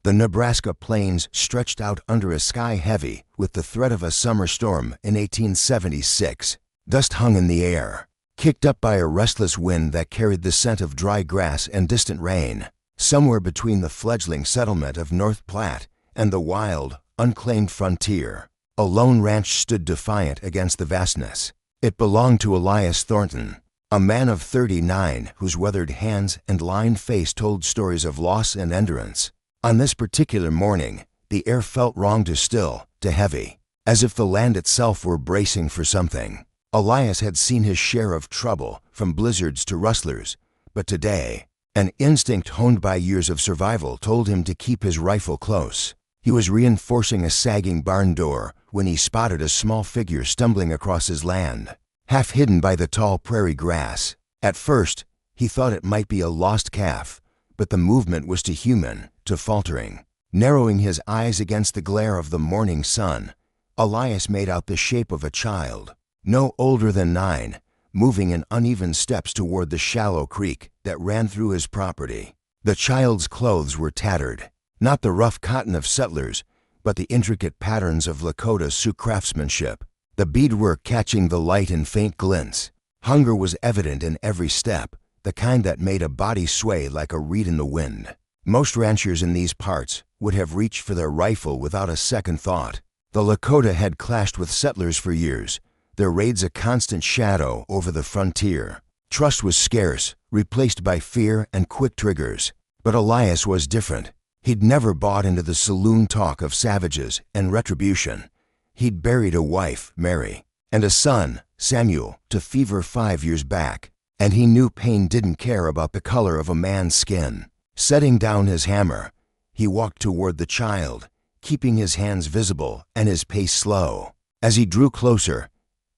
The Nebraska plains stretched out under a sky heavy with the threat of a summer storm in 1876. Dust hung in the air, kicked up by a restless wind that carried the scent of dry grass and distant rain. Somewhere between the fledgling settlement of North Platte and the wild, unclaimed frontier, a lone ranch stood defiant against the vastness. It belonged to Elias Thornton, a man of 39 whose weathered hands and lined face told stories of loss and endurance. On this particular morning, the air felt wrong to still, to heavy, as if the land itself were bracing for something. Elias had seen his share of trouble, from blizzards to rustlers, but today, an instinct honed by years of survival told him to keep his rifle close. He was reinforcing a sagging barn door when he spotted a small figure stumbling across his land, half hidden by the tall prairie grass. At first, he thought it might be a lost calf, but the movement was too human, too faltering. Narrowing his eyes against the glare of the morning sun, Elias made out the shape of a child, no older than 9, moving in uneven steps toward the shallow creek that ran through his property. The child's clothes were tattered, not the rough cotton of settlers, but the intricate patterns of Lakota Sioux craftsmanship, the beadwork catching the light in faint glints. Hunger was evident in every step, the kind that made a body sway like a reed in the wind. Most ranchers in these parts would have reached for their rifle without a second thought. The Lakota had clashed with settlers for years, their raids a constant shadow over the frontier. Trust was scarce, replaced by fear and quick triggers. But Elias was different. He'd never bought into the saloon talk of savages and retribution. He'd buried a wife, Mary, and a son, Samuel, to fever 5 years back, and he knew pain didn't care about the color of a man's skin. Setting down his hammer, he walked toward the child, keeping his hands visible and his pace slow. As he drew closer,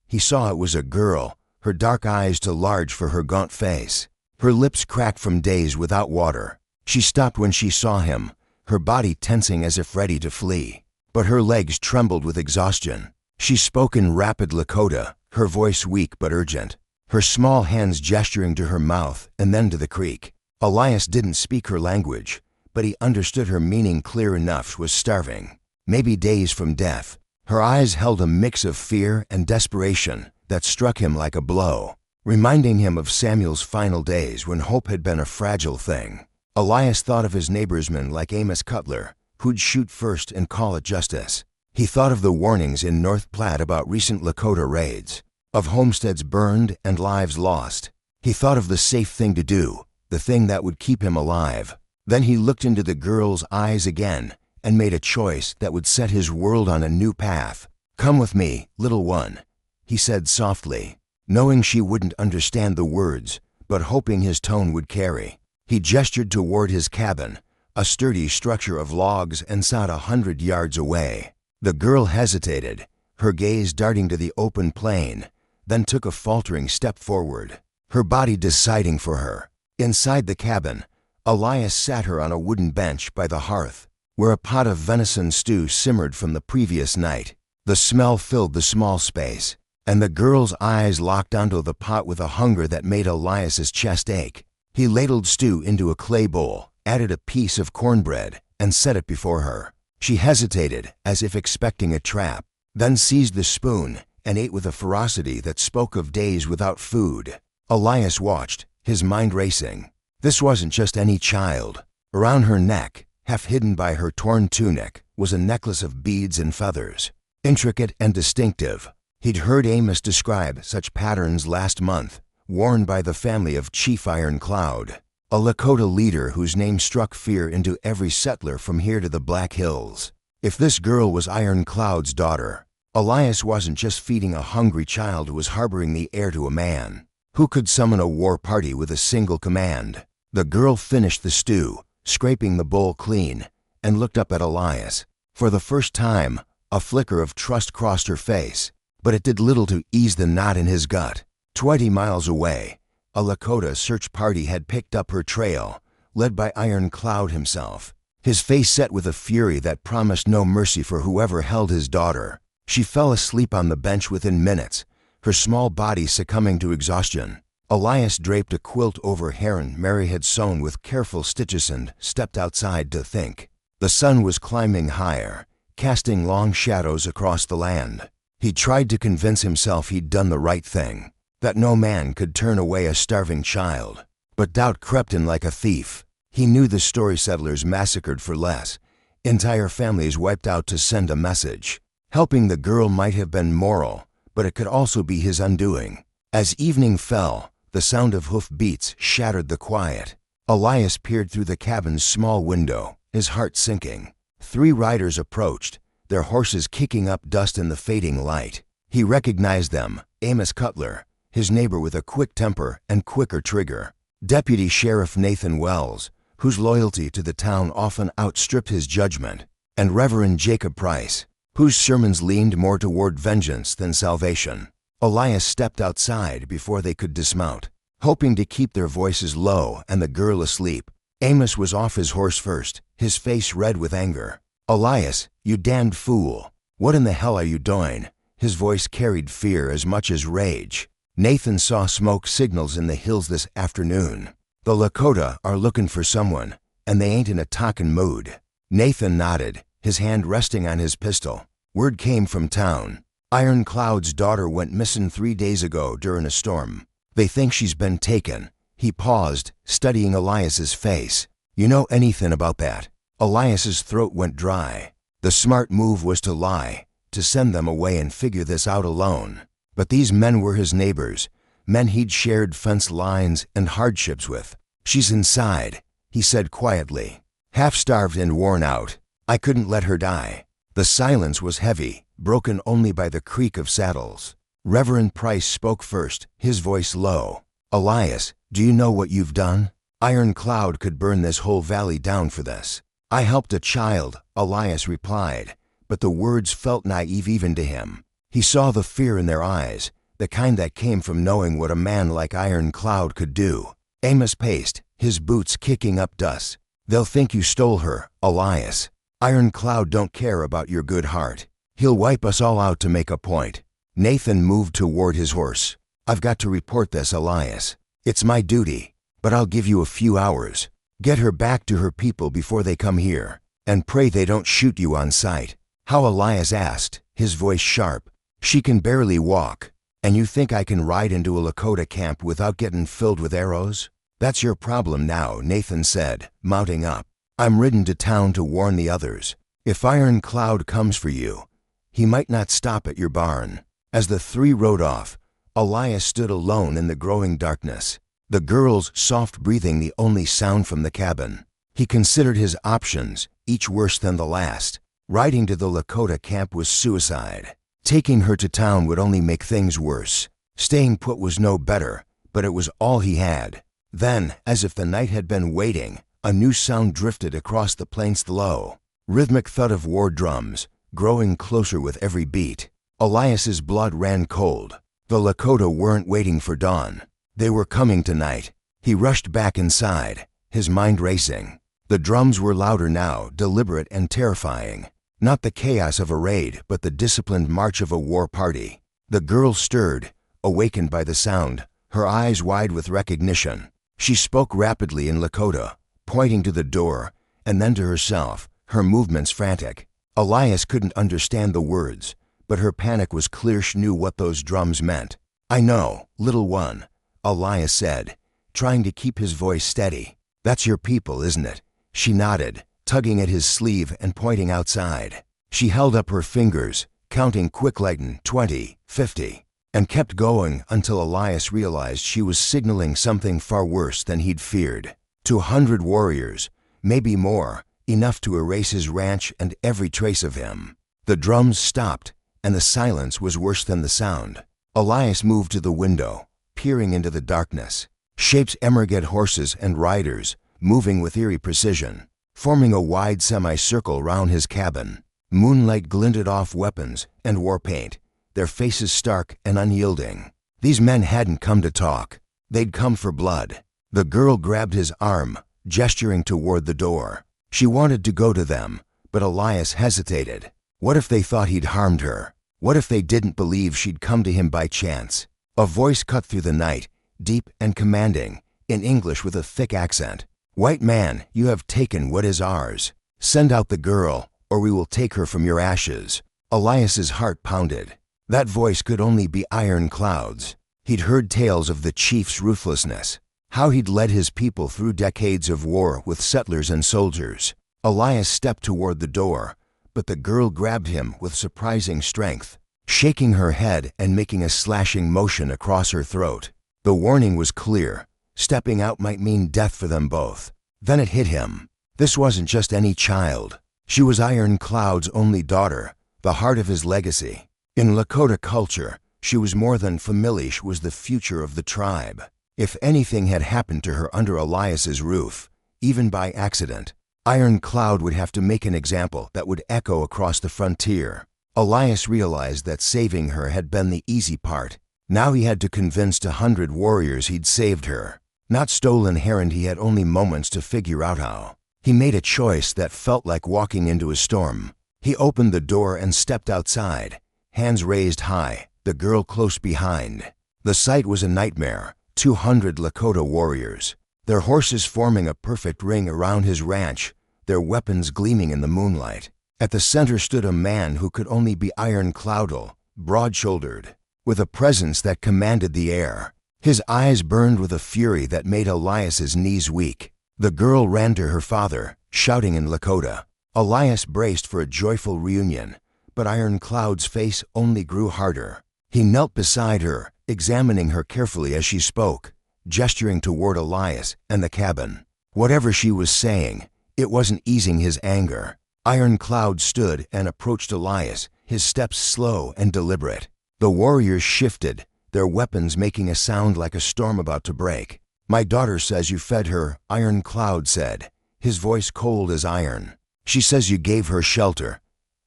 he saw it was a girl, her dark eyes too large for her gaunt face. Her lips cracked from days without water. She stopped when she saw him, her body tensing as if ready to flee. But her legs trembled with exhaustion. She spoke in rapid Lakota, her voice weak but urgent, her small hands gesturing to her mouth and then to the creek. Elias didn't speak her language, but he understood her meaning clear enough. She was starving, maybe days from death. Her eyes held a mix of fear and desperation that struck him like a blow, reminding him of Samuel's final days when hope had been a fragile thing. Elias thought of his neighborsmen like Amos Cutler, who'd shoot first and call it justice. He thought of the warnings in North Platte about recent Lakota raids, of homesteads burned and lives lost. He thought of the safe thing to do, the thing that would keep him alive. Then he looked into the girl's eyes again and made a choice that would set his world on a new path. "Come with me, little one," he said softly, knowing she wouldn't understand the words, but hoping his tone would carry. He gestured toward his cabin, a sturdy structure of logs and sod 100 yards away. The girl hesitated, her gaze darting to the open plain, then took a faltering step forward, her body deciding for her. Inside the cabin, Elias sat her on a wooden bench by the hearth, where a pot of venison stew simmered from the previous night. The smell filled the small space, and the girl's eyes locked onto the pot with a hunger that made Elias's chest ache. He ladled stew into a clay bowl, added a piece of cornbread, and set it before her. She hesitated, as if expecting a trap, then seized the spoon and ate with a ferocity that spoke of days without food. Elias watched, his mind racing. This wasn't just any child. Around her neck, half hidden by her torn tunic, was a necklace of beads and feathers, intricate and distinctive. He'd heard Amos describe such patterns last month, worn by the family of Chief Iron Cloud, a Lakota leader whose name struck fear into every settler from here to the Black Hills. If this girl was Iron Cloud's daughter, Elias wasn't just feeding a hungry child who was harboring the heir to a man who could summon a war party with a single command. The girl finished the stew, scraping the bowl clean, and looked up at Elias. For the first time, a flicker of trust crossed her face, but it did little to ease the knot in his gut. 20 miles away, a Lakota search party had picked up her trail, led by Iron Cloud himself, his face set with a fury that promised no mercy for whoever held his daughter. She fell asleep on the bench within minutes, her small body succumbing to exhaustion. Elias draped a quilt over Heron Mary had sewn with careful stitches and stepped outside to think. The sun was climbing higher, casting long shadows across the land. He tried to convince himself he'd done the right thing, that no man could turn away a starving child. But doubt crept in like a thief. He knew the story settlers massacred for less, entire families wiped out to send a message. Helping the girl might have been moral, but it could also be his undoing. As evening fell, the sound of hoof beats shattered the quiet. Elias peered through the cabin's small window, his heart sinking. 3 riders approached, their horses kicking up dust in the fading light. He recognized them, Amos Cutler, his neighbor with a quick temper and quicker trigger, Deputy Sheriff Nathan Wells, whose loyalty to the town often outstripped his judgment, and Reverend Jacob Price, whose sermons leaned more toward vengeance than salvation. Elias stepped outside before they could dismount, hoping to keep their voices low and the girl asleep. Amos was off his horse first, his face red with anger. "Elias, you damned fool. What in the hell are you doing?" His voice carried fear as much as rage. "Nathan saw smoke signals in the hills this afternoon. The Lakota are looking for someone, and they ain't in a talkin' mood." Nathan nodded, his hand resting on his pistol. "Word came from town. Iron Cloud's daughter went missing 3 days ago during a storm. They think she's been taken." He paused, studying Elias's face. "You know anything about that?" Elias's throat went dry. The smart move was to lie, to send them away and figure this out alone. But these men were his neighbors, men he'd shared fence lines and hardships with. "She's inside," he said quietly, "half-starved and worn out. I couldn't let her die." The silence was heavy, broken only by the creak of saddles. Reverend Price spoke first, his voice low. "Elias, do you know what you've done? Iron Cloud could burn this whole valley down for this." "I helped a child," Elias replied, but the words felt naive even to him. He saw the fear in their eyes, the kind that came from knowing what a man like Iron Cloud could do. Amos paced, his boots kicking up dust. "They'll think you stole her, Elias. Iron Cloud don't care about your good heart. He'll wipe us all out to make a point." Nathan moved toward his horse. "I've got to report this, Elias. It's my duty, but I'll give you a few hours. Get her back to her people before they come here, and pray they don't shoot you on sight." "How?" Elias asked, his voice sharp. "She can barely walk, and you think I can ride into a Lakota camp without getting filled with arrows?" "That's your problem now," Nathan said, mounting up. "I'm ridden to town to warn the others. If Iron Cloud comes for you, he might not stop at your barn." As the 3 rode off, Elias stood alone in the growing darkness, the girl's soft breathing the only sound from the cabin. He considered his options, each worse than the last. Riding to the Lakota camp was suicide. Taking her to town would only make things worse. Staying put was no better, but it was all he had. Then, as if the night had been waiting, a new sound drifted across the plains low. Rhythmic thud of war drums, growing closer with every beat. Elias's blood ran cold. The Lakota weren't waiting for dawn. They were coming tonight. He rushed back inside, his mind racing. The drums were louder now, deliberate and terrifying. Not the chaos of a raid, but the disciplined march of a war party. The girl stirred, awakened by the sound, her eyes wide with recognition. She spoke rapidly in Lakota, pointing to the door, and then to herself, her movements frantic. Elias couldn't understand the words, but her panic was clear. She knew what those drums meant. "I know, little one," Elias said, trying to keep his voice steady. "That's your people, isn't it?" She nodded, tugging at his sleeve and pointing outside. She held up her fingers, counting quick like 20, 50, and kept going until Elias realized she was signaling something far worse than he'd feared. 200 warriors, maybe more, enough to erase his ranch and every trace of him. The drums stopped, and the silence was worse than the sound. Elias moved to the window, peering into the darkness. Shapes emerged horses and riders, moving with eerie precision, forming a wide semicircle round his cabin. Moonlight glinted off weapons and war paint, their faces stark and unyielding. These men hadn't come to talk. They'd come for blood. The girl grabbed his arm, gesturing toward the door. She wanted to go to them, but Elias hesitated. What if they thought he'd harmed her? What if they didn't believe she'd come to him by chance? A voice cut through the night, deep and commanding, in English with a thick accent. "White man, you have taken what is ours." "Send out the girl, or we will take her from your ashes." Elias's heart pounded. That voice could only be Ironclad's. He'd heard tales of the chief's ruthlessness, how he'd led his people through decades of war with settlers and soldiers. Elias stepped toward the door, but the girl grabbed him with surprising strength, shaking her head and making a slashing motion across her throat. The warning was clear. Stepping out might mean death for them both. Then it hit him. This wasn't just any child. She was Ironclad's only daughter, the heart of his legacy. In Lakota culture, she was more than familiar. She was the future of the tribe. If anything had happened to her under Elias's roof, even by accident, Ironclad would have to make an example that would echo across the frontier. Elias realized that saving her had been the easy part. Now he had to convince 100 warriors he'd saved her. Not stolen her, and he had only moments to figure out how. He made a choice that felt like walking into a storm. He opened the door and stepped outside, hands raised high, the girl close behind. The sight was a nightmare. 200 Lakota warriors, their horses forming a perfect ring around his ranch, their weapons gleaming in the moonlight. At the center stood a man who could only be Ironcladal, broad-shouldered, with a presence that commanded the air. His eyes burned with a fury that made Elias's knees weak. The girl ran to her father, shouting in Lakota. Elias braced for a joyful reunion, but Ironclad's face only grew harder. He knelt beside her, examining her carefully as she spoke, gesturing toward Elias and the cabin. Whatever she was saying, it wasn't easing his anger. Ironclad stood and approached Elias, his steps slow and deliberate. The warriors shifted, their weapons making a sound like a storm about to break. "My daughter says you fed her," Ironclad said, his voice cold as iron. "She says you gave her shelter."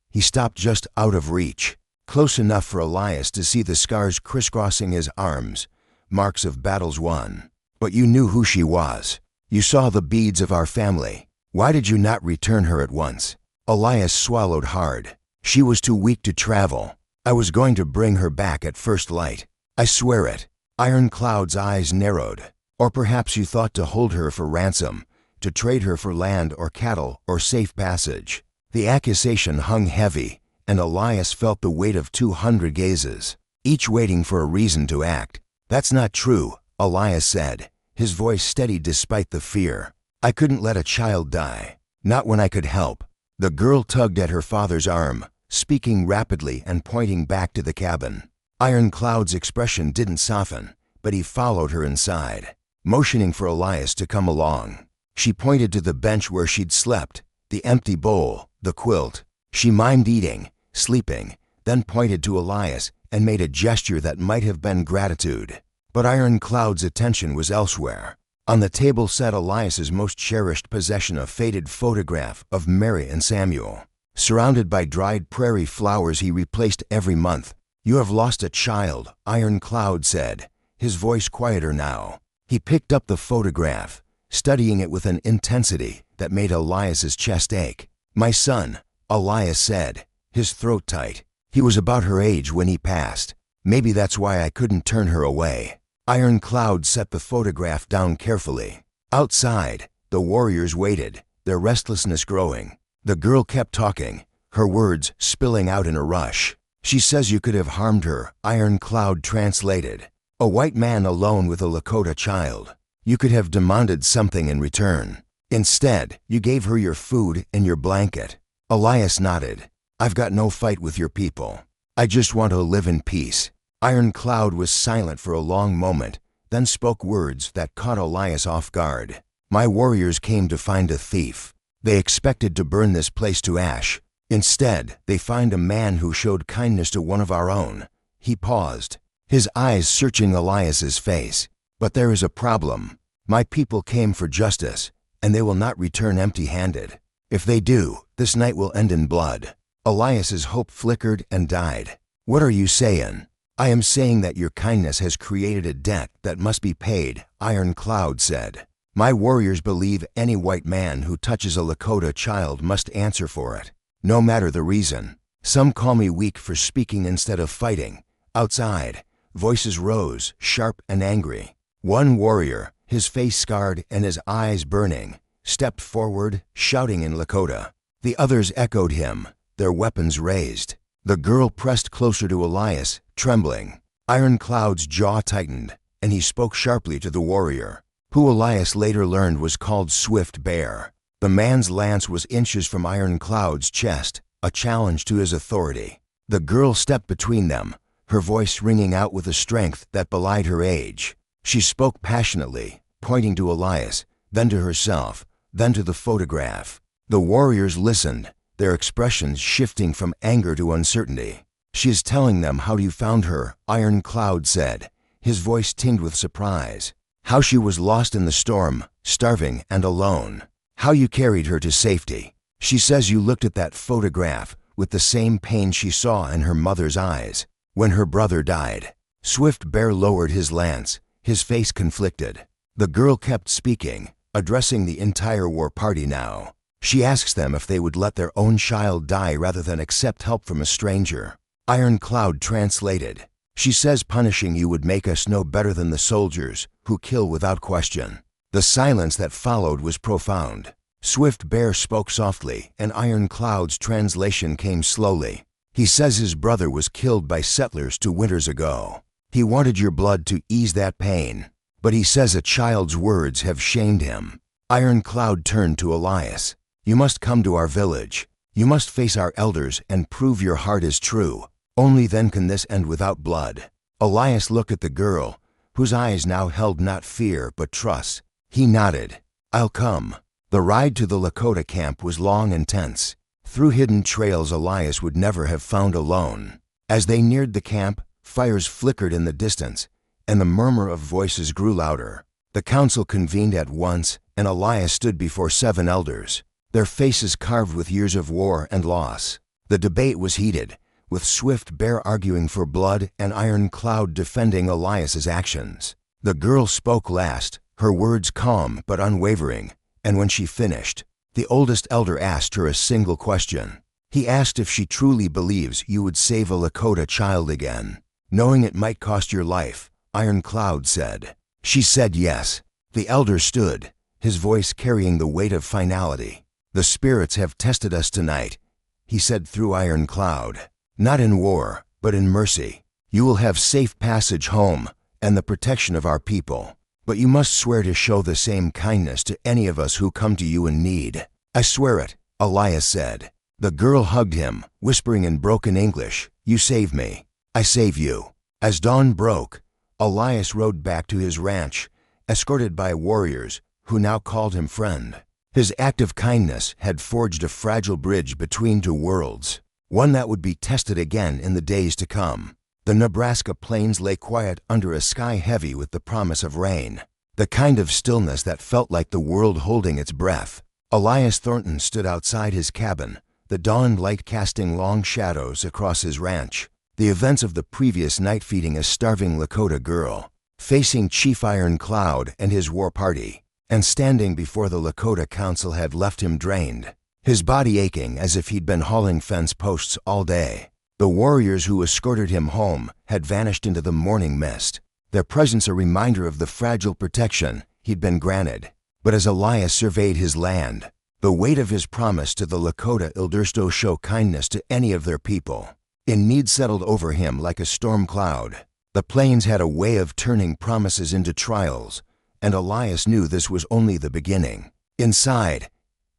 He stopped just out of reach, close enough for Elias to see the scars crisscrossing his arms, marks of battles won. "But you knew who she was. You saw the beads of our family. Why did you not return her at once?" Elias swallowed hard. "She was too weak to travel. I was going to bring her back at first light. I swear it." Ironclad's eyes narrowed. "Or perhaps you thought to hold her for ransom, to trade her for land or cattle or safe passage." The accusation hung heavy, and Elias felt the weight of 200 gazes, each waiting for a reason to act. "That's not true," Elias said, his voice steady despite the fear. "I couldn't let a child die. Not when I could help." The girl tugged at her father's arm, speaking rapidly and pointing back to the cabin. Ironclad's expression didn't soften, but he followed her inside, motioning for Elias to come along. She pointed to the bench where she'd slept, the empty bowl, the quilt. She mimed eating, sleeping, then pointed to Elias and made a gesture that might have been gratitude. But Ironclad's attention was elsewhere. On the table sat Elias's most cherished possession, a faded photograph of Mary and Samuel, surrounded by dried prairie flowers he replaced every month. "You have lost a child," Ironclad said, his voice quieter now. He picked up the photograph, studying it with an intensity that made Elias's chest ache. "My son," Elias said, his throat tight. "He was about her age when he passed. Maybe that's why I couldn't turn her away." Ironclad set the photograph down carefully. Outside, the warriors waited, their restlessness growing. The girl kept talking, her words spilling out in a rush. "She says you could have harmed her," Ironclad translated. "A white man alone with a Lakota child. You could have demanded something in return. Instead, you gave her your food and your blanket." Elias nodded. "I've got no fight with your people. I just want to live in peace." Ironclad was silent for a long moment, then spoke words that caught Elias off guard. "My warriors came to find a thief. They expected to burn this place to ash. Instead, they find a man who showed kindness to one of our own." He paused, his eyes searching Elias's face. "But there is a problem. My people came for justice, and they will not return empty-handed. If they do, this night will end in blood." Elias's hope flickered and died. "What are you saying?" "I am saying that your kindness has created a debt that must be paid," Ironclad said. "My warriors believe any white man who touches a Lakota child must answer for it, no matter the reason. Some call me weak for speaking instead of fighting." Outside, voices rose, sharp and angry. One warrior, his face scarred and his eyes burning, stepped forward, shouting in Lakota, The others echoed him, their weapons raised. The girl pressed closer to Elias, trembling. Ironclad's jaw tightened, and he spoke sharply to the warrior, who Elias later learned was called Swift Bear. The man's lance was inches from Ironclad's chest, a challenge to his authority. The girl stepped between them, her voice ringing out with a strength that belied her age. She spoke passionately, pointing to Elias, then to herself, then to the photograph. The warriors listened, their expressions shifting from anger to uncertainty. "She is telling them how you found her," Ironclad said, his voice tinged with surprise. "How she was lost in the storm, starving and alone. How you carried her to safety. She says you looked at that photograph with the same pain she saw in her mother's eyes when her brother died." Swift Bear lowered his lance, his face conflicted. The girl kept speaking, addressing the entire war party now. She asks them if they would let their own child die rather than accept help from a stranger. Ironclad translated. "She says punishing you would make us no better than the soldiers, who kill without question." The silence that followed was profound. Swift Bear spoke softly, and Ironclad's translation came slowly. "He says his brother was killed by settlers 2 winters ago. He wanted your blood to ease that pain, but he says a child's words have shamed him." Ironclad turned to Elias. "You must come to our village. You must face our elders and prove your heart is true. Only then can this end without blood." Elias looked at the girl, whose eyes now held not fear but trust. He nodded. "I'll come." The ride to the Lakota camp was long and tense, through hidden trails Elias would never have found alone. As they neared the camp, fires flickered in the distance, and the murmur of voices grew louder. The council convened at once, and Elias stood before 7 elders, their faces carved with years of war and loss. The debate was heated, with Swift Bear arguing for blood and Ironclad defending Elias's actions. The girl spoke last, her words calm but unwavering, and when she finished, the oldest elder asked her a single question. He asked if she truly believes you would save a Lakota child again, knowing it might cost your life. Ironclad said. She said yes. The elder stood, his voice carrying the weight of finality. "The spirits have tested us tonight," he said through Ironclad. "Not in war, but in mercy. You will have safe passage home and the protection of our people. But you must swear to show the same kindness to any of us who come to you in need." "I swear it," Elias said. The girl hugged him, whispering in broken English, "You save me. I save you." As dawn broke, Elias rode back to his ranch, escorted by warriors who now called him friend. His act of kindness had forged a fragile bridge between 2 worlds, one that would be tested again in the days to come. The Nebraska plains lay quiet under a sky heavy with the promise of rain, the kind of stillness that felt like the world holding its breath. Elias Thornton stood outside his cabin, the dawn light casting long shadows across his ranch, the events of the previous night feeding a starving Lakota girl, facing Chief Ironclad and his war party, and standing before the Lakota Council had left him drained, his body aching as if he'd been hauling fence posts all day. The warriors who escorted him home had vanished into the morning mist, their presence a reminder of the fragile protection he'd been granted. But as Elias surveyed his land, the weight of his promise to the Lakota Ildersto show kindness to any of their people in need settled over him like a storm cloud. The plains had a way of turning promises into trials, and Elias knew this was only the beginning. Inside,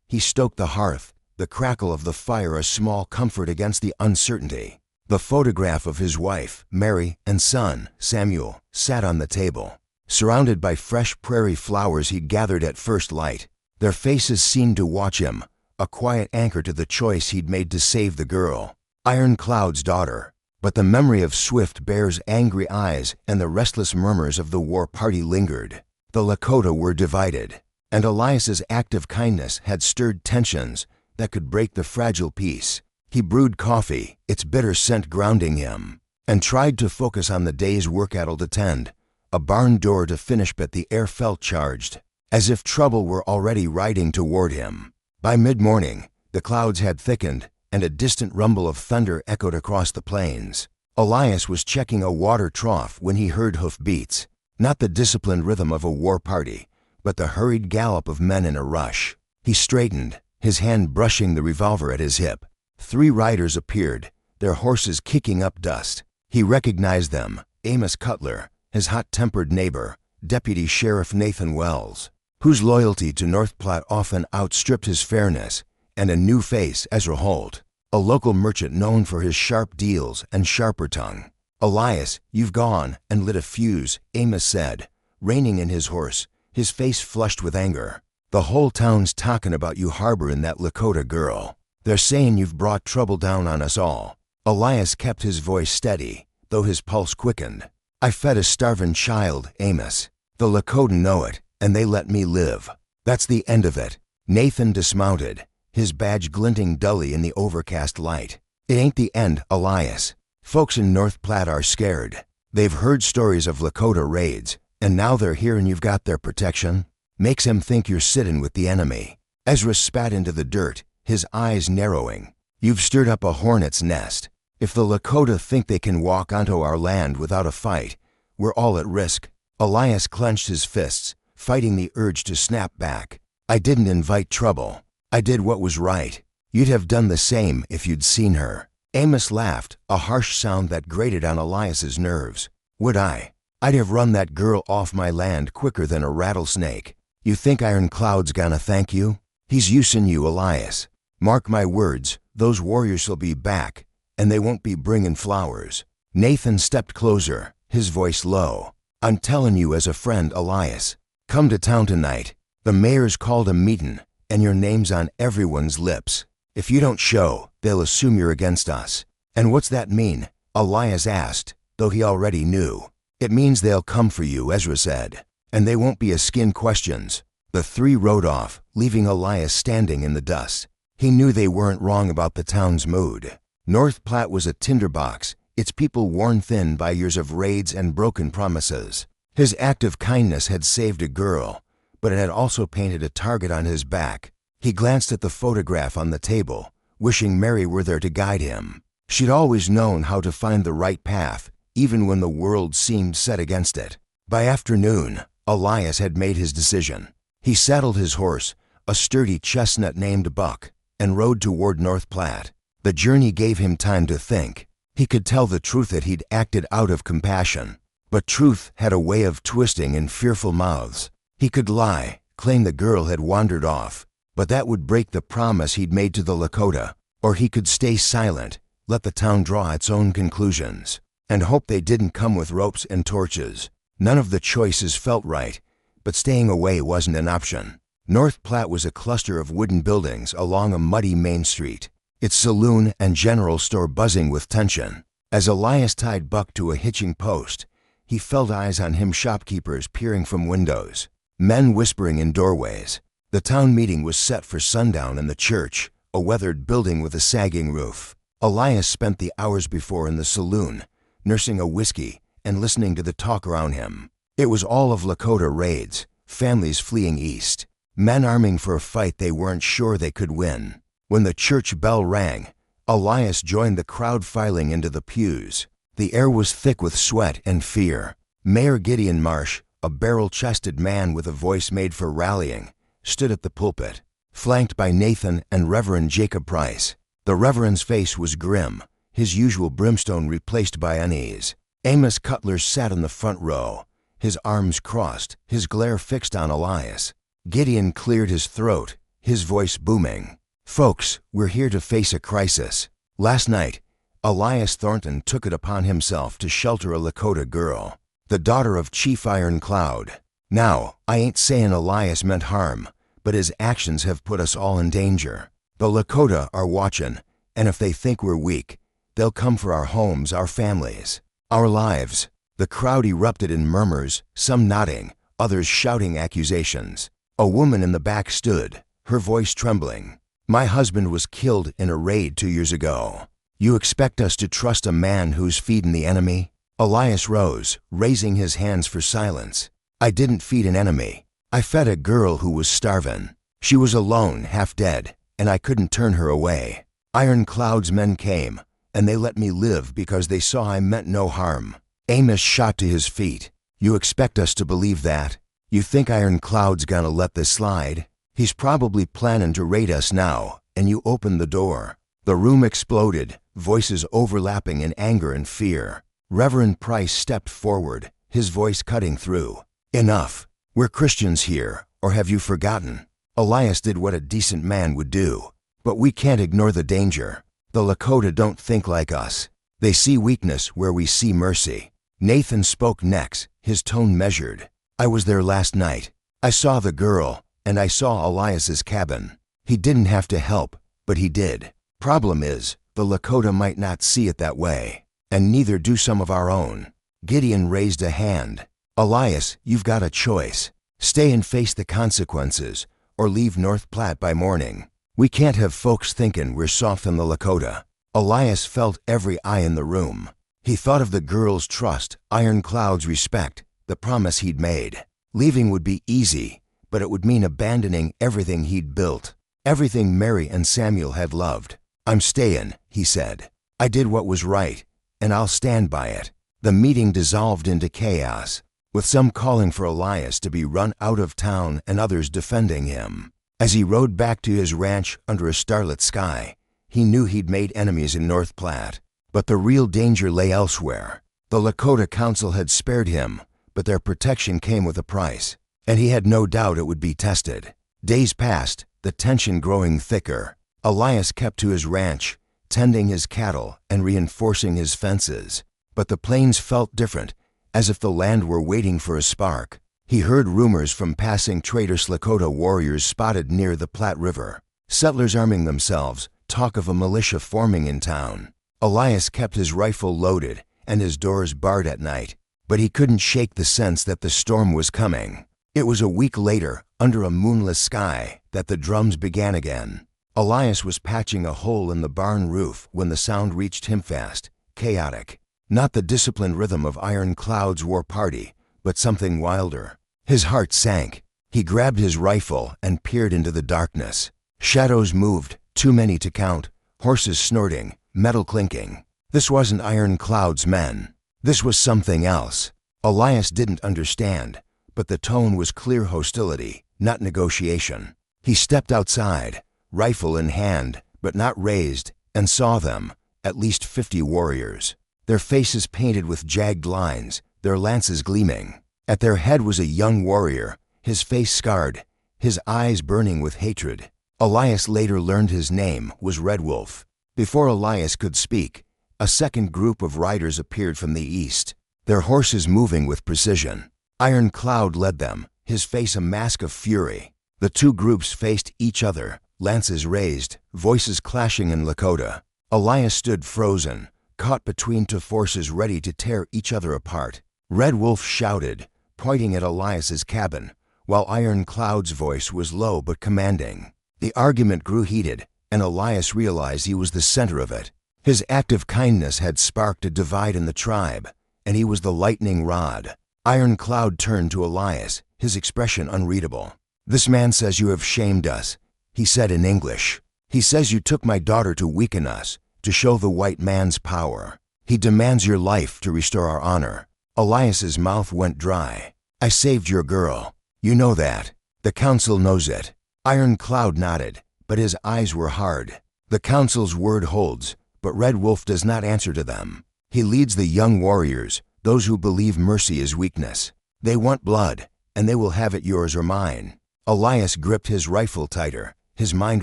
he stoked the hearth, the crackle of the fire a small comfort against the uncertainty. The photograph of his wife, Mary, and son, Samuel, sat on the table, surrounded by fresh prairie flowers he'd gathered at first light. Their faces seemed to watch him, a quiet anchor to the choice he'd made to save the girl, Ironclad's daughter. But the memory of Swift Bear's angry eyes and the restless murmurs of the war party lingered. The Lakota were divided, and Elias's act of kindness had stirred tensions that could break the fragile peace. He brewed coffee, its bitter scent grounding him, and tried to focus on the day's work to tend, a barn door to finish, but the air felt charged, as if trouble were already riding toward him. By mid-morning, the clouds had thickened, and a distant rumble of thunder echoed across the plains. Elias was checking a water trough when he heard hoofbeats, not the disciplined rhythm of a war party, but the hurried gallop of men in a rush. He straightened, his hand brushing the revolver at his hip. 3 riders appeared, their horses kicking up dust. He recognized them, Amos Cutler, his hot-tempered neighbor, Deputy Sheriff Nathan Wells, whose loyalty to North Platte often outstripped his fairness, and a new face, Ezra Holt, a local merchant known for his sharp deals and sharper tongue. "Elias, you've gone and lit a fuse," Amos said, reining in his horse, his face flushed with anger. "The whole town's talking about you harboring that Lakota girl. They're saying you've brought trouble down on us all." Elias kept his voice steady, though his pulse quickened. "I fed a starving child, Amos. The Lakota know it, and they let me live. That's the end of it." Nathan dismounted, his badge glinting dully in the overcast light. "It ain't the end, Elias. Folks in North Platte are scared. They've heard stories of Lakota raids, and now they're hearing you've got their protection. Makes them think you're sitting with the enemy." Ezra spat into the dirt, his eyes narrowing. "You've stirred up a hornet's nest. If the Lakota think they can walk onto our land without a fight, we're all at risk." Elias clenched his fists, fighting the urge to snap back. "I didn't invite trouble. I did what was right. You'd have done the same if you'd seen her." Amos laughed, a harsh sound that grated on Elias's nerves. "Would I? I'd have run that girl off my land quicker than a rattlesnake. You think Ironclad's gonna thank you? He's using you, Elias. Mark my words, those warriors'll be back, and they won't be bringing flowers." Nathan stepped closer, his voice low. "I'm telling you as a friend, Elias. Come to town tonight. The mayor's called a meetin', and your name's on everyone's lips. If you don't show, they'll assume you're against us." "And what's that mean?" Elias asked, though he already knew. "It means they'll come for you," Ezra said, "and they won't be skin questions." The 3 rode off, leaving Elias standing in the dust. He knew they weren't wrong about the town's mood. North Platte was a tinderbox, its people worn thin by years of raids and broken promises. His act of kindness had saved a girl, but it had also painted a target on his back. He glanced at the photograph on the table, wishing Mary were there to guide him. She'd always known how to find the right path, even when the world seemed set against it. By afternoon, Elias had made his decision. He saddled his horse, a sturdy chestnut named Buck, and rode toward North Platte. The journey gave him time to think. He could tell the truth that he'd acted out of compassion, but truth had a way of twisting in fearful mouths. He could lie, claim the girl had wandered off, but that would break the promise he'd made to the Lakota. Or he could stay silent, let the town draw its own conclusions, and hope they didn't come with ropes and torches. None of the choices felt right, but staying away wasn't an option. North Platte was a cluster of wooden buildings along a muddy main street, its saloon and general store buzzing with tension. As Elias tied Buck to a hitching post, he felt eyes on him, shopkeepers peering from windows, men whispering in doorways. The town meeting was set for sundown in the church, a weathered building with a sagging roof. Elias spent the hours before in the saloon, nursing a whiskey and listening to the talk around him. It was all of Lakota raids, families fleeing east, men arming for a fight they weren't sure they could win. When the church bell rang, Elias joined the crowd filing into the pews. The air was thick with sweat and fear. Mayor Gideon Marsh, a barrel-chested man with a voice made for rallying, stood at the pulpit, flanked by Nathan and Reverend Jacob Price. The Reverend's face was grim, his usual brimstone replaced by unease. Amos Cutler sat in the front row, his arms crossed, his glare fixed on Elias. Gideon cleared his throat, his voice booming. "Folks, we're here to face a crisis. Last night, Elias Thornton took it upon himself to shelter a Lakota girl, the daughter of Chief Ironclad. Now, I ain't saying Elias meant harm, but his actions have put us all in danger. The Lakota are watching, and if they think we're weak, they'll come for our homes, our families, our lives." The crowd erupted in murmurs, some nodding, others shouting accusations. A woman in the back stood, her voice trembling. "My husband was killed in a raid 2 years ago. You expect us to trust a man who's feeding the enemy?" Elias rose, raising his hands for silence. "I didn't feed an enemy. I fed a girl who was starving. She was alone, half dead, and I couldn't turn her away. Ironclad's men came, and they let me live because they saw I meant no harm." Amos shot to his feet. "You expect us to believe that? You think Ironclad's gonna let this slide?" He's probably planning to raid us now, and you open the door." The room exploded, voices overlapping in anger and fear. Reverend Price stepped forward, his voice cutting through. "Enough. We're Christians here, or have you forgotten? Elias did what a decent man would do. But we can't ignore the danger. The Lakota don't think like us. They see weakness where we see mercy." Nathan spoke next, his tone measured. "I was there last night. I saw the girl, and I saw Elias's cabin. He didn't have to help, but he did. Problem is, the Lakota might not see it that way, and neither do some of our own." Gideon raised a hand. "Elias, you've got a choice. Stay and face the consequences, or leave North Platte by morning. We can't have folks thinking we're soft on the Lakota." Elias felt every eye in the room. He thought of the girl's trust, Iron Cloud's respect, the promise he'd made. Leaving would be easy, but it would mean abandoning everything he'd built, everything Mary and Samuel had loved. "I'm staying," he said. "I did what was right, and I'll stand by it." The meeting dissolved into chaos, with some calling for Elias to be run out of town and others defending him. As he rode back to his ranch under a starlit sky, he knew he'd made enemies in North Platte. But the real danger lay elsewhere. The Lakota Council had spared him, but their protection came with a price, and he had no doubt it would be tested. Days passed, the tension growing thicker. Elias kept to his ranch, tending his cattle and reinforcing his fences. But the plains felt different, as if the land were waiting for a spark. He heard rumors from passing traitorous Lakota warriors spotted near the Platte River. Settlers arming themselves, talk of a militia forming in town. Elias kept his rifle loaded and his doors barred at night, but he couldn't shake the sense that the storm was coming. It was a week later, under a moonless sky, that the drums began again. Elias was patching a hole in the barn roof when the sound reached him fast, chaotic. Not the disciplined rhythm of Iron Cloud's war party, but something wilder. His heart sank. He grabbed his rifle and peered into the darkness. Shadows moved, too many to count, horses snorting, metal clinking. This wasn't Iron Cloud's men. This was something else. Elias didn't understand, but the tone was clear hostility, not negotiation. He stepped outside, rifle in hand, but not raised, and saw them, at least 50 warriors. Their faces painted with jagged lines, their lances gleaming. At their head was a young warrior, his face scarred, his eyes burning with hatred. Elias later learned his name was Red Wolf. Before Elias could speak, a second group of riders appeared from the east, their horses moving with precision. Iron Cloud led them, his face a mask of fury. The two groups faced each other, lances raised, voices clashing in Lakota. Elias stood frozen, caught between two forces ready to tear each other apart. Red Wolf shouted, pointing at Elias's cabin, while Iron Cloud's voice was low but commanding. The argument grew heated, and Elias realized he was the center of it. His act of kindness had sparked a divide in the tribe, and he was the lightning rod. Iron Cloud turned to Elias, his expression unreadable. "This man says you have shamed us," he said in English. "He says you took my daughter to weaken us, to show the white man's power. He demands your life to restore our honor." Elias's mouth went dry. "I saved your girl. You know that. The council knows it." Iron Cloud nodded, but his eyes were hard. "The council's word holds, but Red Wolf does not answer to them. He leads the young warriors, those who believe mercy is weakness. They want blood, and they will have it yours or mine." Elias gripped his rifle tighter, his mind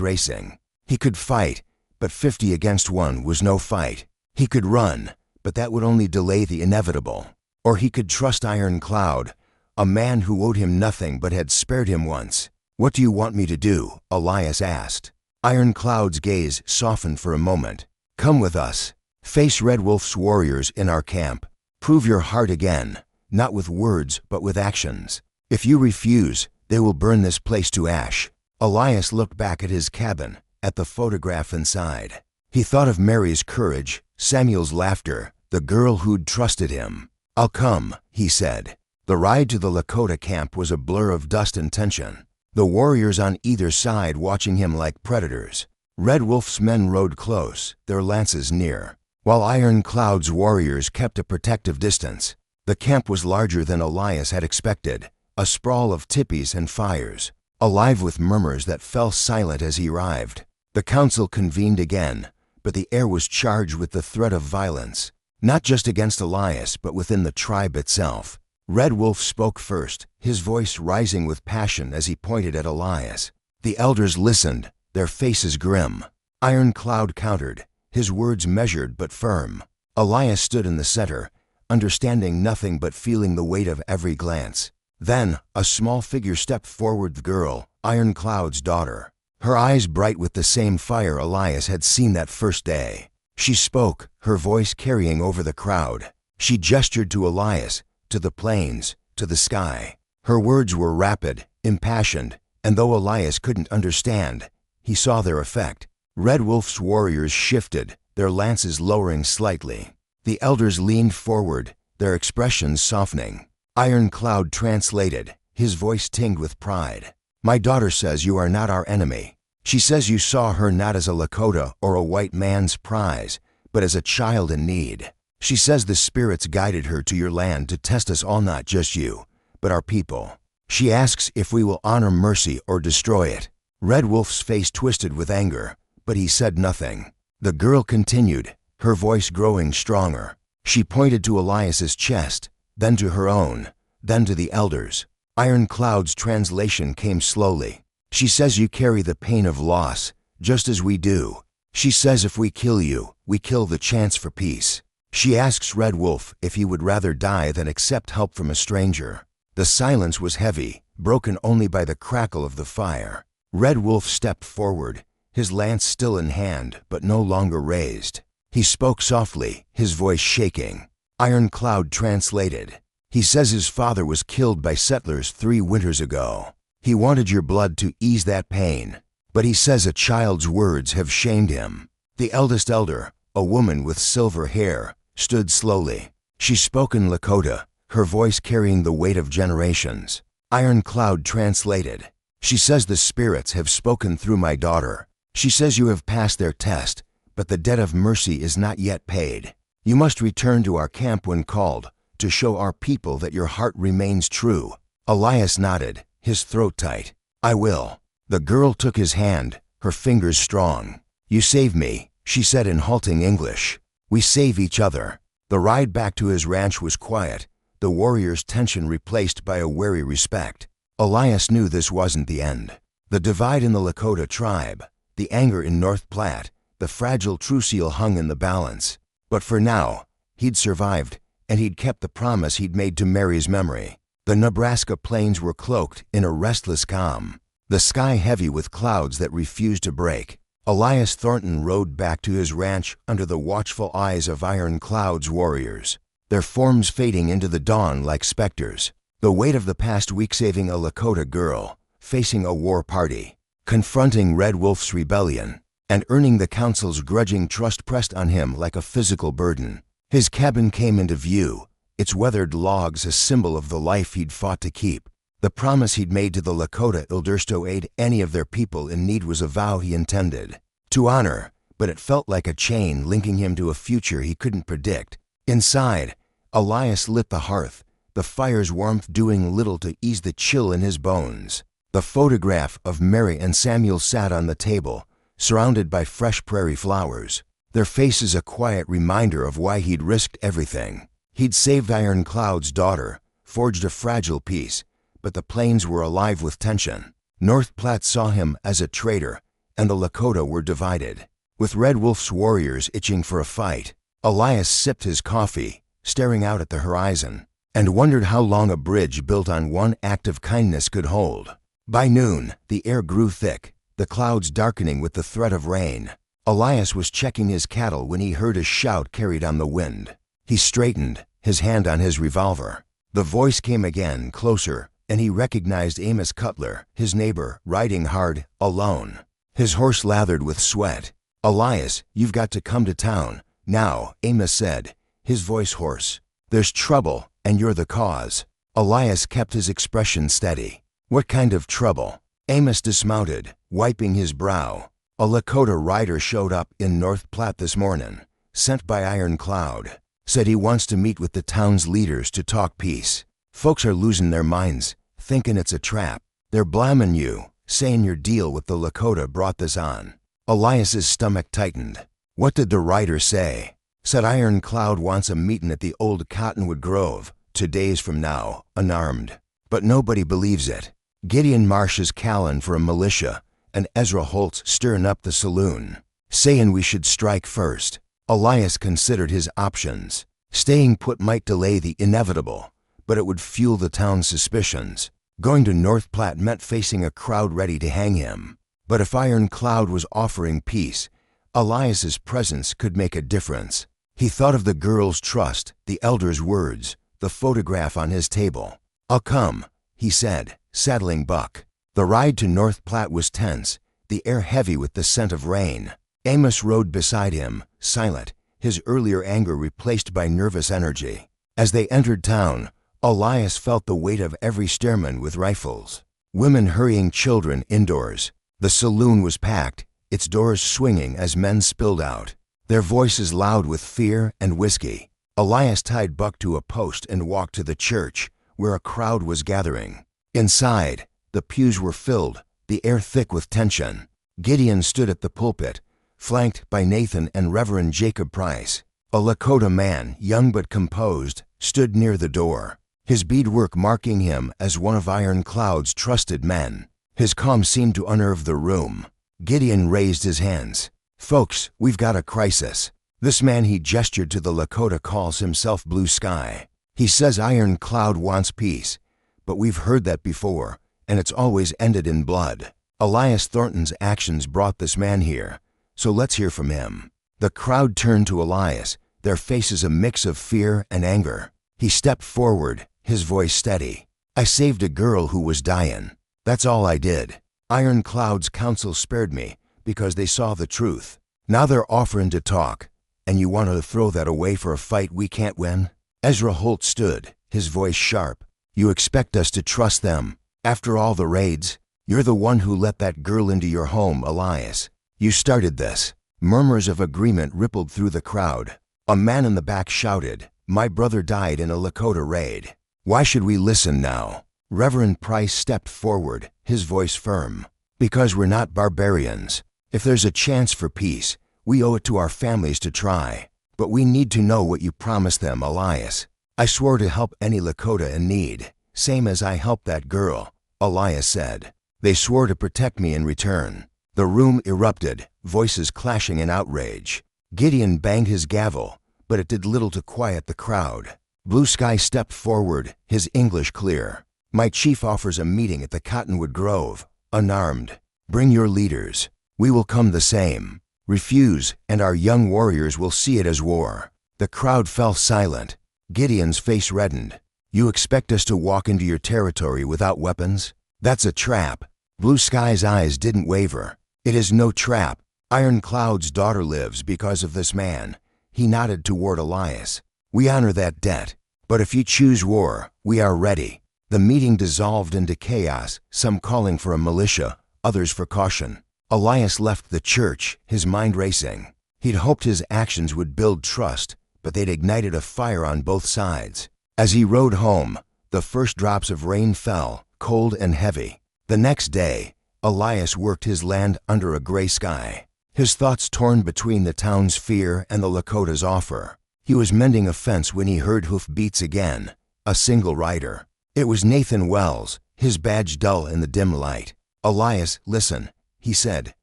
racing. He could fight, but 50 against 1 was no fight. He could run, but that would only delay the inevitable. Or he could trust Iron Cloud, a man who owed him nothing but had spared him once. "What do you want me to do?" Elias asked. Iron Cloud's gaze softened for a moment. "Come with us. Face Red Wolf's warriors in our camp. Prove your heart again, not with words but with actions. If you refuse, they will burn this place to ash." Elias looked back at his cabin, at the photograph inside. He thought of Mary's courage, Samuel's laughter, the girl who'd trusted him. "I'll come," he said. The ride to the Lakota camp was a blur of dust and tension, the warriors on either side watching him like predators. Red Wolf's men rode close, their lances near, while Iron Cloud's warriors kept a protective distance. The camp was larger than Elias had expected, a sprawl of tipis and fires. alive with murmurs that fell silent as he arrived. The council convened again, but the air was charged with the threat of violence, not just against Elias but within the tribe itself. Red Wolf spoke first, his voice rising with passion as he pointed at Elias. The elders listened, their faces grim. Iron Cloud countered, his words measured but firm. Elias stood in the center, understanding nothing but feeling the weight of every glance. Then, a small figure stepped forward, the girl, Iron Cloud's daughter. Her eyes bright with the same fire Elias had seen that first day. She spoke, her voice carrying over the crowd. She gestured to Elias, to the plains, to the sky. Her words were rapid, impassioned, and though Elias couldn't understand, he saw their effect. Red Wolf's warriors shifted, their lances lowering slightly. The elders leaned forward, their expressions softening. Iron Cloud translated, his voice tinged with pride. My daughter says you are not our enemy. She says you saw her not as a Lakota or a white man's prize, but as a child in need. She says the spirits guided her to your land to test us all, not just you, but our people. She asks if we will honor mercy or destroy it. Red Wolf's face twisted with anger, but he said nothing. The girl continued, her voice growing stronger. She pointed to Elias's chest, then to her own, then to the elders. Iron Cloud's translation came slowly. She says you carry the pain of loss, just as we do. She says if we kill you, we kill the chance for peace. She asks Red Wolf if he would rather die than accept help from a stranger. The silence was heavy, broken only by the crackle of the fire. Red Wolf stepped forward, his lance still in hand but no longer raised. He spoke softly, his voice shaking. Iron Cloud translated. He says his father was killed by settlers 3 winters ago. He wanted your blood to ease that pain, but he says a child's words have shamed him. The eldest elder, a woman with silver hair, stood slowly. She spoke in Lakota, her voice carrying the weight of generations. Iron Cloud translated. She says the spirits have spoken through my daughter. She says you have passed their test, but the debt of mercy is not yet paid. You must return to our camp when called, to show our people that your heart remains true. Elias nodded, his throat tight. I will. The girl took his hand, her fingers strong. You save me, she said in halting English. We save each other. The ride back to his ranch was quiet, the warriors' tension replaced by a wary respect. Elias knew this wasn't the end. The divide in the Lakota tribe, the anger in North Platte, the fragile Trucial hung in the balance. But for now, he'd survived, and he'd kept the promise he'd made to Mary's memory. The Nebraska plains were cloaked in a restless calm, the sky heavy with clouds that refused to break. Elias Thornton rode back to his ranch under the watchful eyes of Iron Cloud's warriors, their forms fading into the dawn like specters. The weight of the past week saving a Lakota girl, facing a war party, confronting Red Wolf's rebellion, and earning the council's grudging trust pressed on him like a physical burden. His cabin came into view, its weathered logs a symbol of the life he'd fought to keep. The promise he'd made to the Lakota elders to aid any of their people in need was a vow he intended to honor, but it felt like a chain linking him to a future he couldn't predict. Inside, Elias lit the hearth, the fire's warmth doing little to ease the chill in his bones. The photograph of Mary and Samuel sat on the table, surrounded by fresh prairie flowers, their faces a quiet reminder of why he'd risked everything. He'd saved Iron Cloud's daughter, forged a fragile peace, but the plains were alive with tension. North Platte saw him as a traitor, and the Lakota were divided. With Red Wolf's warriors itching for a fight, Elias sipped his coffee, staring out at the horizon, and wondered how long a bridge built on one act of kindness could hold. By noon, the air grew thick, the clouds darkening with the threat of rain. Elias was checking his cattle when he heard a shout carried on the wind. He straightened, his hand on his revolver. The voice came again, closer, and he recognized Amos Cutler, his neighbor, riding hard, alone. His horse lathered with sweat. Elias, you've got to come to town, now, Amos said, his voice hoarse. There's trouble, and you're the cause. Elias kept his expression steady. What kind of trouble? Amos dismounted, wiping his brow. A Lakota rider showed up in North Platte this morning, sent by Iron Cloud. Said he wants to meet with the town's leaders to talk peace. Folks are losing their minds, thinking it's a trap. They're blaming you, saying your deal with the Lakota brought this on. Elias's stomach tightened. What did the writer say? Said Iron Cloud wants a meetin' at the old Cottonwood Grove, 2 days from now, unarmed. But nobody believes it. Gideon Marsh is calling for a militia, and Ezra Holt's stirring up the saloon, saying we should strike first. Elias considered his options. Staying put might delay the inevitable, but it would fuel the town's suspicions. Going to North Platte meant facing a crowd ready to hang him. But if Iron Cloud was offering peace, Elias's presence could make a difference. He thought of the girl's trust, the elder's words, the photograph on his table. "I'll come," he said, saddling Buck. The ride to North Platte was tense, the air heavy with the scent of rain. Amos rode beside him, silent, his earlier anger replaced by nervous energy. As they entered town, Elias felt the weight of every stairman with rifles. Women hurrying children indoors. The saloon was packed, its doors swinging as men spilled out, their voices loud with fear and whiskey. Elias tied Buck to a post and walked to the church, where a crowd was gathering. Inside, the pews were filled, the air thick with tension. Gideon stood at the pulpit, flanked by Nathan and Reverend Jacob Price. A Lakota man, young but composed, stood near the door, his beadwork marking him as one of Iron Cloud's trusted men. His calm seemed to unnerve the room. Gideon raised his hands. "Folks, we've got a crisis. This man," he gestured to the Lakota, "calls himself Blue Sky. He says Iron Cloud wants peace, but we've heard that before, and it's always ended in blood. Elias Thornton's actions brought this man here, so let's hear from him." The crowd turned to Elias, their faces a mix of fear and anger. He stepped forward, his voice steady. "I saved a girl who was dying. That's all I did. Iron Cloud's counsel spared me because they saw the truth. Now they're offering to talk, and you want to throw that away for a fight we can't win?" Ezra Holt stood, his voice sharp. "You expect us to trust them? After all the raids? You're the one who let that girl into your home, Elias. You started this." Murmurs of agreement rippled through the crowd. A man in the back shouted, "My brother died in a Lakota raid. Why should we listen now?" Reverend Price stepped forward, his voice firm. "Because we're not barbarians. If there's a chance for peace, we owe it to our families to try. But we need to know what you promised them, Elias." "I swore to help any Lakota in need, same as I helped that girl," Elias said. "They swore to protect me in return." The room erupted, voices clashing in outrage. Gideon banged his gavel, but it did little to quiet the crowd. Blue Sky stepped forward, his English clear. "My chief offers a meeting at the Cottonwood Grove, unarmed. Bring your leaders. We will come the same. Refuse, and our young warriors will see it as war." The crowd fell silent. Gideon's face reddened. "You expect us to walk into your territory without weapons? That's a trap." Blue Sky's eyes didn't waver. "It is no trap. Iron Cloud's daughter lives because of this man." He nodded toward Elias. "We honor that debt. But if you choose war, we are ready." The meeting dissolved into chaos, some calling for a militia, others for caution. Elias left the church, his mind racing. He'd hoped his actions would build trust, but they'd ignited a fire on both sides. As he rode home, the first drops of rain fell, cold and heavy. The next day, Elias worked his land under a gray sky, his thoughts torn between the town's fear and the Lakota's offer. He was mending a fence when he heard hoofbeats again, a single rider. It was Nathan Wells, his badge dull in the dim light. "Elias, listen," he said,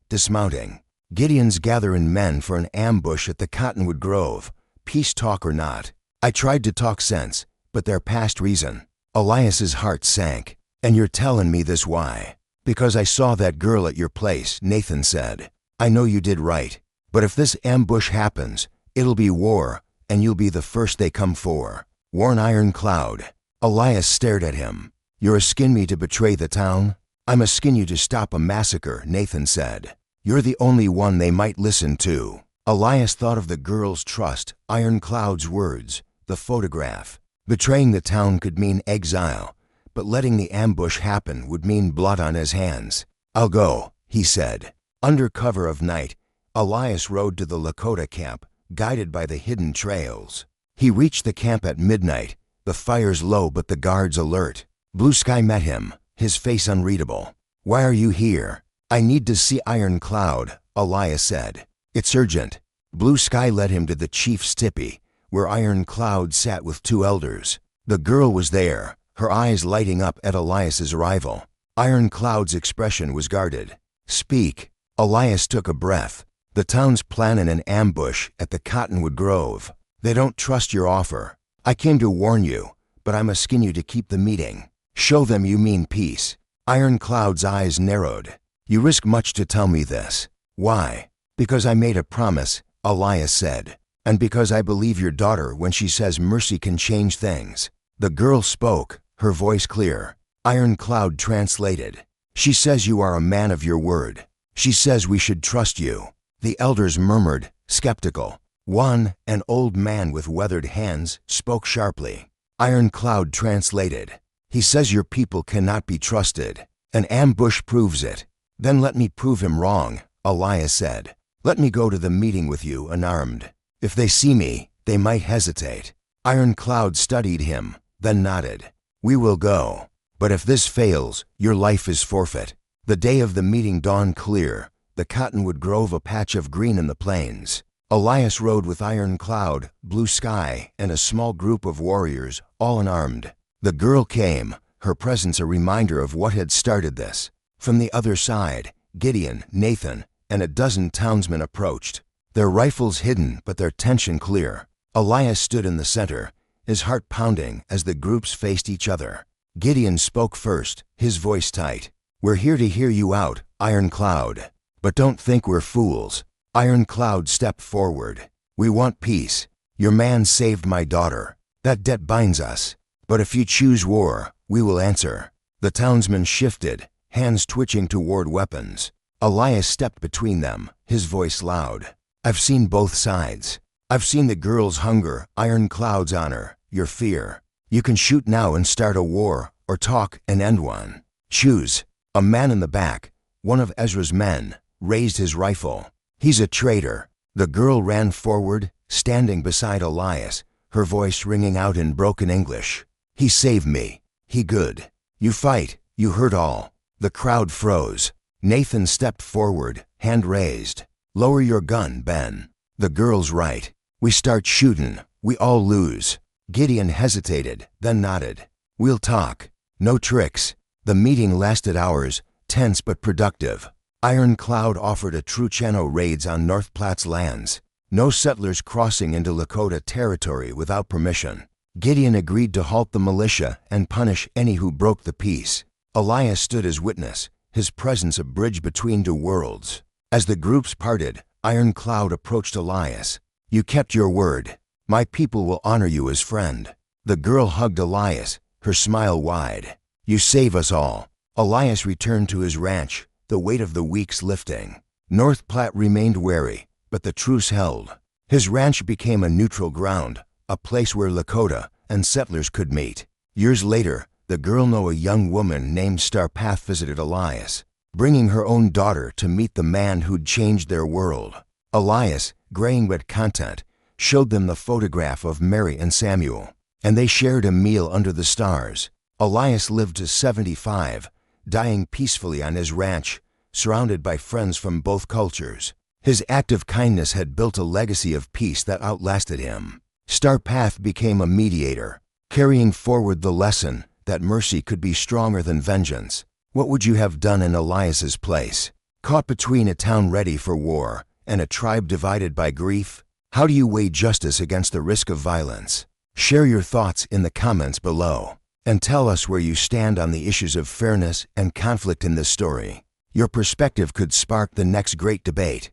dismounting. "Gideon's gathering men for an ambush at the Cottonwood Grove, peace talk or not. I tried to talk sense, but they're past reason." Elias's heart sank. "And you're telling me this why?" "Because I saw that girl at your place," Nathan said. "I know you did right. But if this ambush happens, it'll be war, and you'll be the first they come for. Warn Iron Cloud." Elias stared at him. "You're asking me to betray the town?" "I'm asking you to stop a massacre," Nathan said. "You're the only one they might listen to." Elias thought of the girl's trust, Iron Cloud's words, the photograph. Betraying the town could mean exile, but letting the ambush happen would mean blood on his hands. "I'll go," he said. Under cover of night, Elias rode to the Lakota camp, guided by the hidden trails. He reached the camp at midnight, the fires low but the guards alert. Blue Sky met him, his face unreadable. "Why are you here?" "I need to see Iron Cloud," Elias said. "It's urgent." Blue Sky led him to the chief's tipi, where Iron Cloud sat with two elders. The girl was there, her eyes lighting up at Elias's arrival. Iron Cloud's expression was guarded. "Speak." Elias took a breath. "The town's planning an ambush at the Cottonwood Grove. They don't trust your offer. I came to warn you, but I'm asking you to keep the meeting. Show them you mean peace." Iron Cloud's eyes narrowed. "You risk much to tell me this." "Why?" "Because I made a promise," Elias said. "And because I believe your daughter when she says mercy can change things." The girl spoke, her voice clear. Iron Cloud translated. "She says you are a man of your word. She says we should trust you." The elders murmured, skeptical. One, an old man with weathered hands, spoke sharply. Iron Cloud translated. "He says your people cannot be trusted. An ambush proves it." "Then let me prove him wrong," Elias said. "Let me go to the meeting with you unarmed. If they see me, they might hesitate." Iron Cloud studied him, then nodded. "We will go. But if this fails, your life is forfeit." The day of the meeting dawned clear, the Cottonwood Grove a patch of green in the plains. Elias rode with Iron Cloud, Blue Sky, and a small group of warriors, all unarmed. The girl came, her presence a reminder of what had started this. From the other side, Gideon, Nathan, and a dozen townsmen approached, their rifles hidden but their tension clear. Elias stood in the center, his heart pounding as the groups faced each other. Gideon spoke first, his voice tight. "We're here to hear you out, Iron Cloud. But don't think we're fools." Iron Cloud stepped forward. "We want peace. Your man saved my daughter. That debt binds us. But if you choose war, we will answer." The townsmen shifted, hands twitching toward weapons. Elias stepped between them, his voice loud. "I've seen both sides. I've seen the girl's hunger, Iron Cloud's honor, your fear. You can shoot now and start a war, or talk and end one. Choose." A man in the back, one of Ezra's men, raised his rifle. "He's a traitor." The girl ran forward, standing beside Elias, her voice ringing out in broken English. "He saved me. He good. You fight, you hurt all." The crowd froze. Nathan stepped forward, hand raised. "Lower your gun, Ben." The girl's right. "We start shootin', we all lose." Gideon hesitated, then nodded. "We'll talk. No tricks." The meeting lasted hours, tense but productive. Iron Cloud offered a Trucheno raids on North Platte's lands. No settlers crossing into Lakota territory without permission. Gideon agreed to halt the militia and punish any who broke the peace. Elias stood as witness, his presence a bridge between two worlds. As the groups parted, Iron Cloud approached Elias. "You kept your word. My people will honor you as friend." The girl hugged Elias, her smile wide. "You save us all." Elias returned to his ranch, the weight of the weeks lifting. North Platte remained wary, but the truce held. His ranch became a neutral ground, a place where Lakota and settlers could meet. Years later, the girl knew a young woman named Starpath visited Elias, bringing her own daughter to meet the man who'd changed their world. Elias, graying but content, showed them the photograph of Mary and Samuel, and they shared a meal under the stars. Elias lived to 75, dying peacefully on his ranch, surrounded by friends from both cultures. His act of kindness had built a legacy of peace that outlasted him. Starpath became a mediator, carrying forward the lesson that mercy could be stronger than vengeance. What would you have done in Elias's place? Caught between a town ready for war and a tribe divided by grief? How do you weigh justice against the risk of violence? Share your thoughts in the comments below, and tell us where you stand on the issues of fairness and conflict in this story. Your perspective could spark the next great debate.